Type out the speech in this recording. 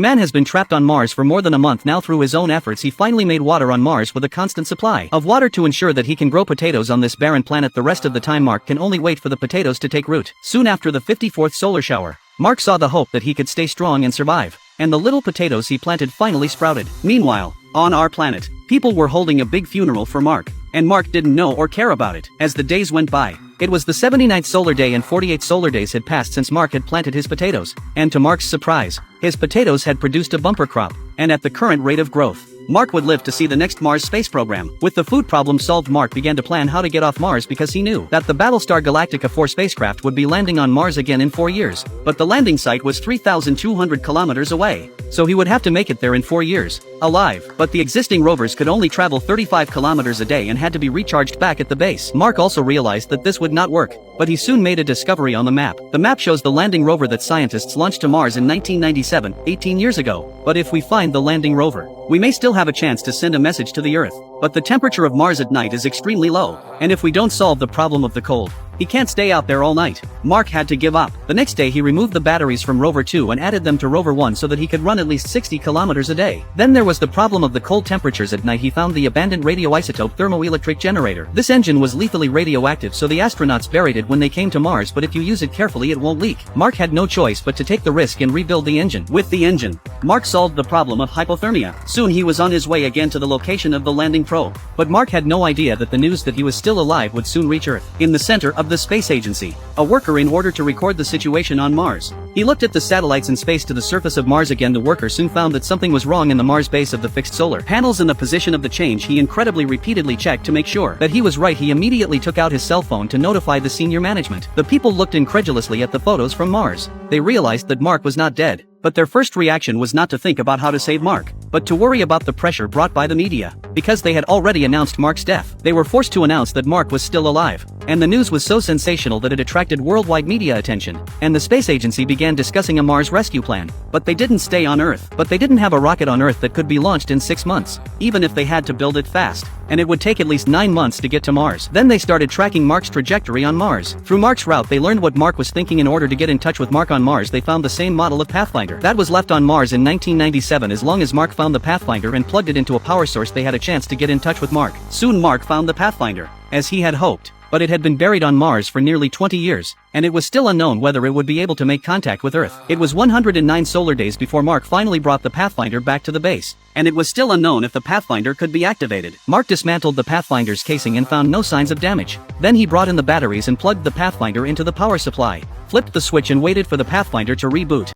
Man has been trapped on Mars for more than a month now. Through his own efforts, he finally made water on Mars with a constant supply of water to ensure that he can grow potatoes on this barren planet. The rest of the time Mark can only wait for the potatoes to take root. Soon after the 54th solar shower, Mark saw the hope that he could stay strong and survive, and the little potatoes he planted finally sprouted. Meanwhile, on our planet, people were holding a big funeral for Mark, and Mark didn't know or care about it. As the days went by, it was the 79th solar day and 48 solar days had passed since Mark had planted his potatoes, and to Mark's surprise, his potatoes had produced a bumper crop, and at the current rate of growth, Mark would live to see the next Mars space program. With the food problem solved, Mark began to plan how to get off Mars because he knew that the Battlestar Galactica 4 spacecraft would be landing on Mars again in 4 years, but the landing site was 3,200 kilometers away, so he would have to make it there in 4 years, alive. But the existing rovers could only travel 35 kilometers a day and had to be recharged back at the base. Mark also realized that this would not work, but he soon made a discovery on the map. The map shows the landing rover that scientists launched to Mars in 1997, 18 years ago. But if we find the landing rover, we may still have a chance to send a message to the Earth. But the temperature of Mars at night is extremely low, and if we don't solve the problem of the cold, he can't stay out there all night. Mark had to give up. The next day he removed the batteries from Rover 2 and added them to Rover 1 so that he could run at least 60 kilometers a day. Then there was the problem of the cold temperatures at night. He found the abandoned radioisotope thermoelectric generator. This engine was lethally radioactive, so the astronauts buried it when they came to Mars, but if you use it carefully it won't leak. Mark had no choice but to take the risk and rebuild the engine. With the engine, Mark solved the problem of hypothermia. Soon he was on his way again to the location of the landing probe. But Mark had no idea that the news that he was still alive would soon reach Earth. In the center of the space agency, a worker in order to record the situation on Mars. He looked at the satellites in space to the surface of Mars again. The worker soon found that something was wrong in the Mars base of the fixed solar panels and the position of the change. He incredibly repeatedly checked to make sure that he was right. He immediately took out his cell phone to notify the senior management. The people looked incredulously at the photos from Mars. They realized that Mark was not dead. But their first reaction was not to think about how to save Mark, but to worry about the pressure brought by the media. Because they had already announced Mark's death, they were forced to announce that Mark was still alive. And the news was so sensational that it attracted worldwide media attention, and the space agency began discussing a Mars rescue plan. But they didn't stay on Earth. But they didn't have a rocket on Earth that could be launched in 6 months, even if they had to build it fast. And it would take at least 9 months to get to Mars. Then they started tracking Mark's trajectory on Mars. Through Mark's route they learned what Mark was thinking. In order to get in touch with Mark on Mars, they found the same model of Pathfinder that was left on Mars in 1997. As long as Mark found the Pathfinder and plugged it into a power source, they had a chance to get in touch with Mark. Soon Mark found the Pathfinder, as he had hoped. But it had been buried on Mars for nearly 20 years, and it was still unknown whether it would be able to make contact with Earth. It was 109 solar days before Mark finally brought the Pathfinder back to the base, and it was still unknown if the Pathfinder could be activated. Mark dismantled the Pathfinder's casing and found no signs of damage. Then he brought in the batteries and plugged the Pathfinder into the power supply, flipped the switch and waited for the Pathfinder to reboot.